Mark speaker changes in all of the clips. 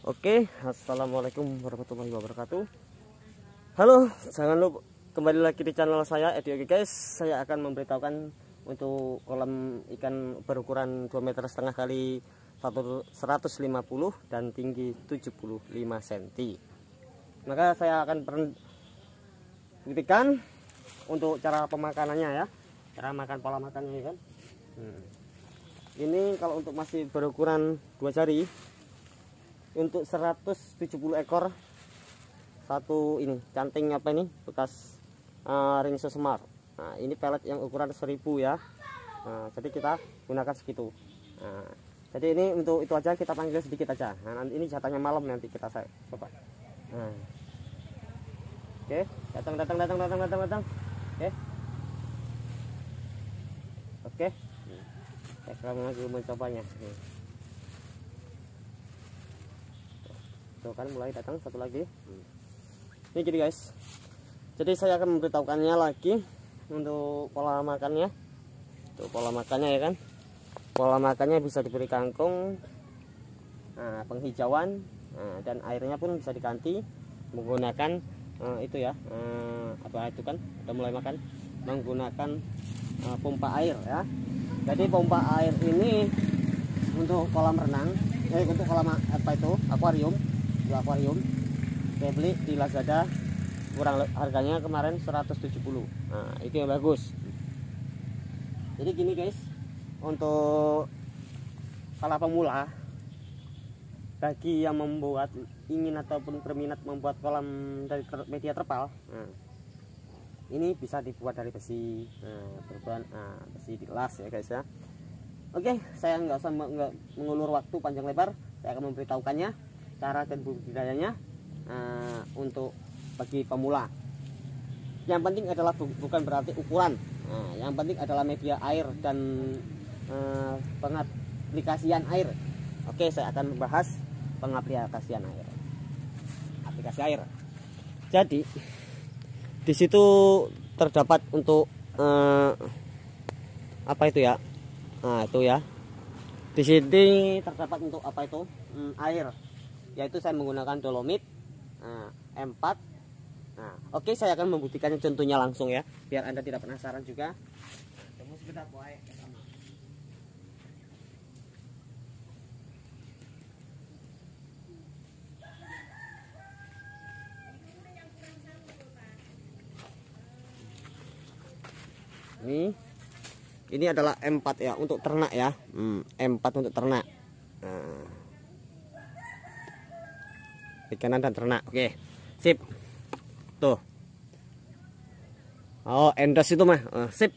Speaker 1: Oke, assalamualaikum warahmatullahi wabarakatuh. Halo, jangan lupa kembali lagi di channel saya Edi Yogi guys. Saya akan memberitahukan untuk kolam ikan berukuran 2,5 meter kali 150 dan tinggi 75 cm. Maka saya akan buktikan untuk cara pemakanannya ya, cara makan, pola makannya kan. Ini kalau untuk masih berukuran 2 jari, untuk 170 ekor satu ini canting apa ini bekas ring sesemar. Nah, ini pelet yang ukuran 1000 ya. Nah, jadi kita gunakan segitu. Nah, jadi ini untuk itu aja, kita panggil sedikit aja. Nah, nanti ini jatahnya malam nanti kita coba. Nah. Oke, datang. Oke. Saya akan mencobanya. Tuh kan mulai datang satu lagi. Ini jadi guys, jadi saya akan memberitahukannya lagi untuk pola makannya. Tuh pola makannya ya kan, pola makannya bisa diberi kangkung, penghijauan, dan airnya pun bisa diganti menggunakan itu ya, apa itu kan udah mulai makan menggunakan pompa air ya. Jadi pompa air ini untuk kolam renang, untuk kolam apa itu akuarium. Saya beli di Lazada, kurang harganya kemarin 170. Nah, itu yang bagus. Jadi gini guys, untuk para pemula, bagi yang membuat ingin ataupun berminat membuat kolam dari media terpal, ini bisa dibuat dari besi, berbahan besi las ya guys ya. Oke, saya nggak usah mengulur waktu panjang lebar, saya akan memberitahukannya cara dan budidayanya untuk bagi pemula. Yang penting adalah bukan berarti ukuran, yang penting adalah media air dan pengaplikasian air. Oke, saya akan membahas pengaplikasian air, aplikasi air. Jadi di situ terdapat untuk apa itu ya, itu ya, di sini terdapat untuk apa itu, air, yaitu saya menggunakan dolomit M4. Oke, saya akan membuktikannya contohnya langsung ya, biar Anda tidak penasaran juga. Ini adalah M4 ya, untuk ternak ya. M4 untuk ternak. Ikan dan ternak. Oke, sip. Tuh. Oh, endos itu mah. Sip.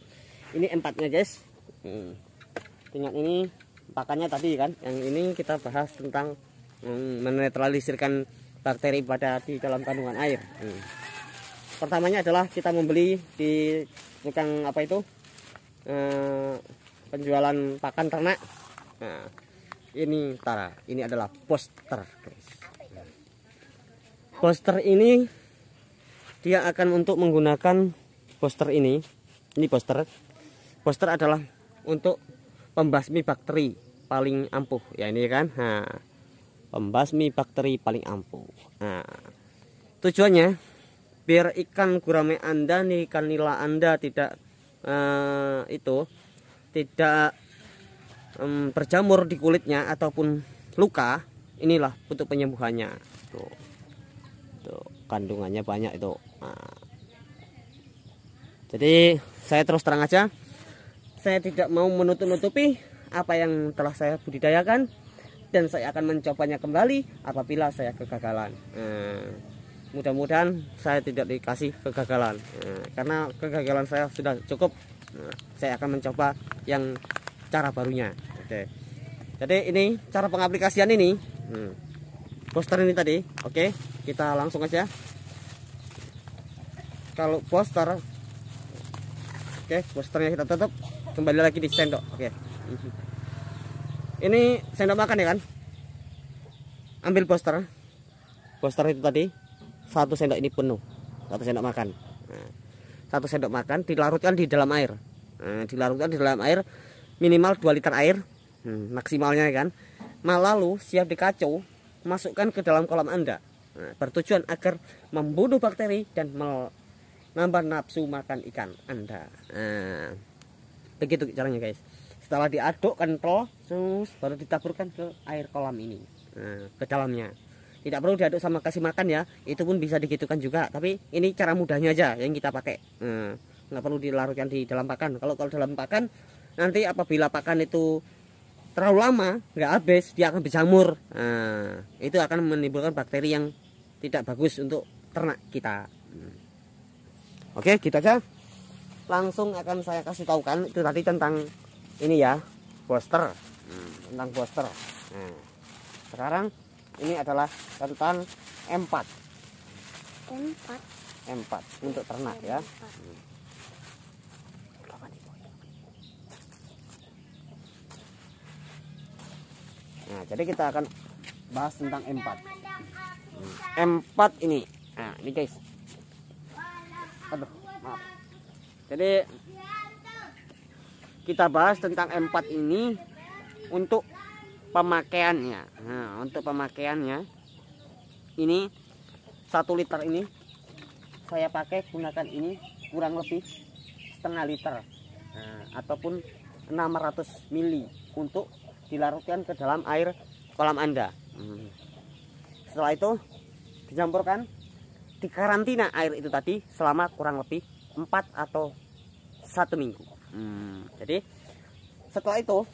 Speaker 1: Ini M4 nya guys. Tinggal ini pakannya tadi kan. Yang ini kita bahas tentang menetralisirkan bakteri pada di dalam kandungan air. Pertamanya adalah kita membeli di tukang apa itu, penjualan pakan ternak. Nah, ini ini adalah poster guys. Poster ini dia akan untuk menggunakan poster ini poster adalah untuk pembasmi bakteri paling ampuh ya, ini kan. Pembasmi bakteri paling ampuh. Tujuannya biar ikan gurame Anda nih, ikan nila Anda tidak tidak berjamur di kulitnya ataupun luka. Inilah untuk penyembuhannya. Tuh kandungannya banyak itu. Jadi saya terus terang aja, saya tidak mau menutup-nutupi apa yang telah saya budidayakan, dan saya akan mencobanya kembali apabila saya kegagalan. Mudah-mudahan saya tidak dikasih kegagalan, karena kegagalan saya sudah cukup. Saya akan mencoba yang cara barunya. Oke. Jadi ini cara pengaplikasian ini, poster ini tadi. Oke, kita langsung aja. Kalau poster, oke, posternya kita tutup, kembali lagi di sendok. Oke, ini sendok makan ya kan. Ambil poster itu tadi, 1 sendok ini penuh, 1 sendok makan. 1 sendok makan dilarutkan di dalam air. Dilarutkan di dalam air minimal 2 liter air, maksimalnya ya kan. Lalu siap dikacau masukkan ke dalam kolam Anda. Nah, bertujuan agar membunuh bakteri dan menambah nafsu makan ikan Anda. Nah, begitu caranya guys. Setelah diaduk kental, baru ditaburkan ke air kolam ini, ke dalamnya. Tidak perlu diaduk sama kasih makan ya, itu pun bisa digitukan juga. Tapi ini cara mudahnya aja yang kita pakai. Nggak perlu dilarutkan di dalam pakan. Kalau dalam pakan, nanti apabila pakan itu terlalu lama nggak habis, dia akan berjamur. Itu akan menimbulkan bakteri yang tidak bagus untuk ternak kita. Oke, gitu aja. Langsung akan saya kasih tahu kan itu tadi tentang ini ya, booster. Tentang booster. Sekarang ini adalah tentang M4 untuk ternak ya. Nah, jadi kita akan bahas tentang M4. M4 ini. Nah, ini guys. Aduh, maaf. Jadi kita bahas tentang M4 ini untuk pemakaiannya. Nah, untuk pemakaiannya ini 1 liter ini saya pakai gunakan ini kurang lebih setengah liter, ataupun 600 ml untuk dilarutkan ke dalam air kolam Anda. Setelah itu dicampurkan, dikarantina air itu tadi selama kurang lebih 4 atau 1 minggu. Jadi setelah itu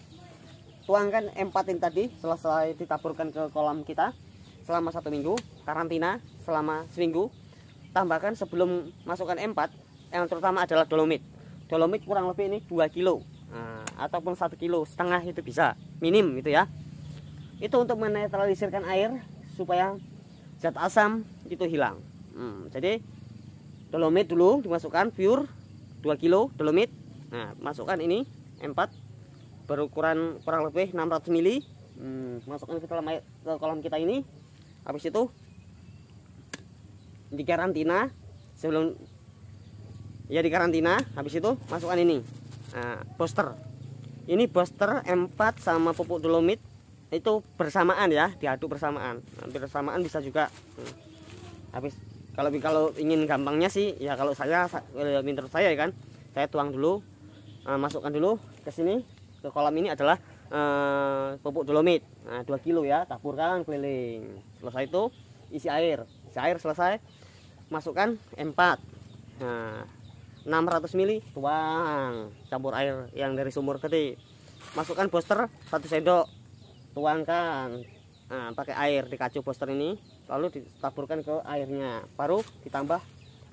Speaker 1: tuangkan M4 ini tadi, selesai ditaburkan ke kolam kita selama 1 minggu, karantina selama seminggu. Tambahkan sebelum masukkan M4 yang terutama adalah dolomit. Dolomit kurang lebih ini 2 kilo, ataupun 1,5 kilo itu bisa, minim gitu ya. Itu untuk menetralisirkan air supaya zat asam itu hilang. Jadi dolomit dulu dimasukkan pure 2 kilo dolomit. Nah, masukkan ini M4 berukuran kurang lebih 600 ml. Masukkan ke dalam air, ke kolam kita ini. Habis itu dikarantina sebelum ya dikarantina. Habis itu masukkan ini booster. Ini booster M4 sama pupuk dolomit itu bersamaan ya, diaduk bersamaan. Hampir bersamaan bisa juga. Habis kalau ingin gampangnya sih ya, kalau saya menurut saya ya kan, saya tuang dulu, masukkan dulu ke sini, ke kolam ini adalah pupuk dolomit. Nah, 2 kilo ya, taburkan keliling. Selesai itu isi air selesai, masukkan M4. Nah, 600 ml tuang, campur air yang dari sumur tadi. Masukkan booster 1 sendok, tuangkan. Nah, pakai air dikacu booster ini, lalu ditaburkan ke airnya. Baru ditambah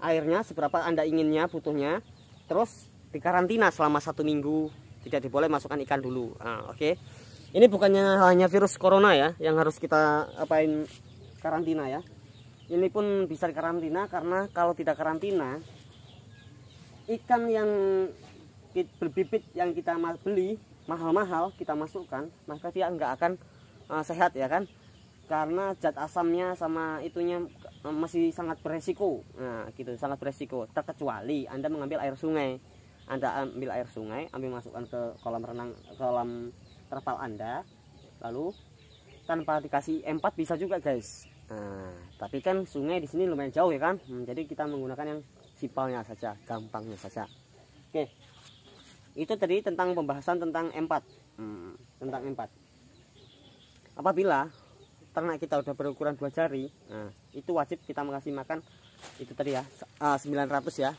Speaker 1: airnya seberapa Anda inginnya, butuhnya. Terus dikarantina selama 1 minggu. Tidak diboleh masukkan ikan dulu. Oke. Ini bukannya hanya virus corona ya yang harus kita apain karantina ya. Ini pun bisa dikarantina, karena kalau tidak karantina, ikan yang berbibit yang kita beli mahal-mahal kita masukkan, maka dia nggak akan sehat ya kan, karena zat asamnya sama itunya masih sangat beresiko. Nah gitu, sangat beresiko. Terkecuali Anda mengambil air sungai. Anda ambil air sungai, ambil masukkan ke kolam renang, kolam terpal Anda, lalu tanpa dikasih M4 bisa juga guys. Nah, tapi kan sungai di sini lumayan jauh ya kan, jadi kita menggunakan yang simpelnya saja, gampangnya saja. Oke, itu tadi tentang pembahasan tentang M4. Tentang M4. Apabila ternak kita udah berukuran 2 jari, nah, itu wajib kita mengasih makan itu tadi ya, 900 ya,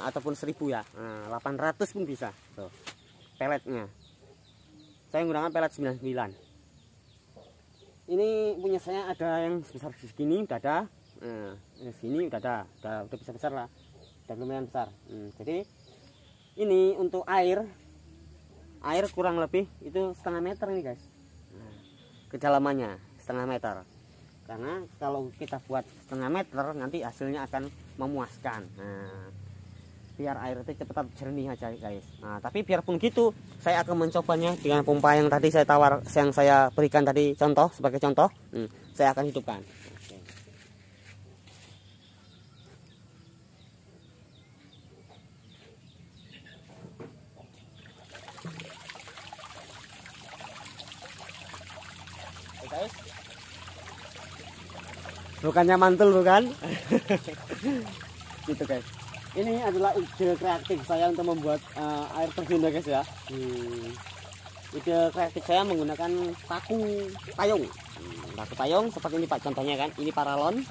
Speaker 1: ataupun 1000 ya, 800 pun bisa. Tuh, peletnya saya menggunakan pelet 99. Ini punya saya ada yang sebesar segini udah ada, sini udah bisa besar lah, udah lumayan besar. Jadi ini untuk air kurang lebih itu setengah meter ini guys, kedalamannya setengah meter. Karena kalau kita buat setengah meter nanti hasilnya akan memuaskan. Nah, biar air itu cepat jernih aja guys. Nah, tapi biarpun gitu, saya akan mencobanya dengan pompa yang tadi yang saya berikan tadi contoh, sebagai contoh. Saya akan hidupkan. Oke guys, Bukannya mantul bukan? Gitu guys. Ini adalah ide kreatif saya untuk membuat air terjun ya guys ya. Ide kreatif saya menggunakan paku payung. Paku payung seperti ini Pak contohnya kan. Ini paralon.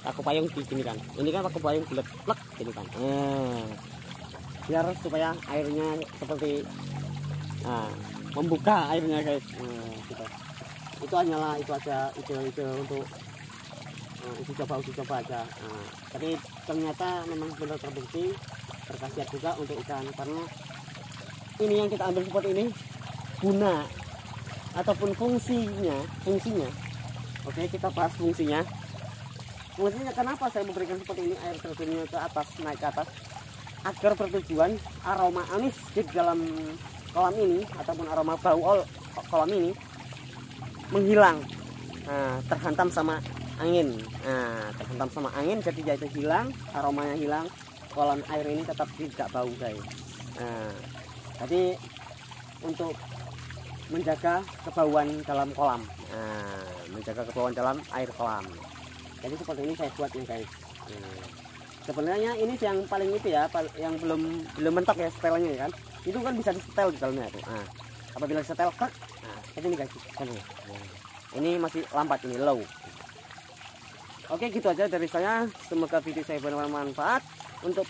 Speaker 1: Paku payung gini kan. Ini kan paku payung bulat plek gini kan. Biar supaya airnya seperti membuka airnya guys. Gitu. Itu hanyalah itu aja ide-ide untuk uji coba aja. Tapi ternyata memang benar terbukti berkhasiat juga untuk ikan, karena ini yang kita ambil seperti ini guna ataupun fungsinya. Oke, kita bahas fungsinya. Fungsinya kenapa saya memberikan seperti ini, air terjunnya ke atas, naik ke atas, agar bertujuan aroma amis di dalam kolam ini ataupun aroma bau kolam ini menghilang, terhantam sama angin. Terhantam sama angin jadi dia itu hilang, aromanya hilang, kolam air ini tetap tidak bau guys. Jadi untuk menjaga kebauan dalam kolam, menjaga kebauan dalam air kolam. Jadi seperti ini saya buat nih guys. Sebenarnya ini yang paling itu ya, yang belum mentok ya setelnya ya kan. Itu kan bisa disetel di dalamnya itu. Apabila disetel, ini guys. Ini masih lambat, ini low. Oke, gitu aja dari saya. Semoga video saya bermanfaat untuk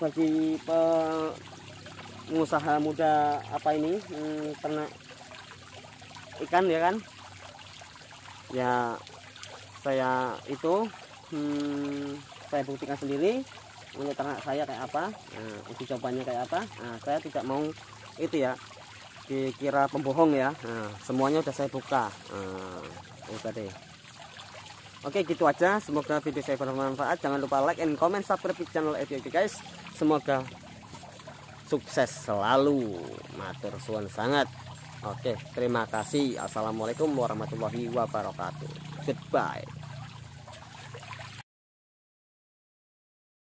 Speaker 1: bagi pengusaha muda ternak ikan ya kan. Ya saya itu saya buktikan sendiri untuk ternak saya kayak apa, uji cobanya kayak apa. Saya tidak mau itu ya dikira pembohong ya. Semuanya udah saya buka. Udah deh. Oke, gitu aja. Semoga video saya bermanfaat. Jangan lupa like and comment, subscribe di channel FYP guys. Semoga sukses selalu. Matur suwun sangat. Oke, terima kasih. Assalamualaikum warahmatullahi wabarakatuh. Goodbye.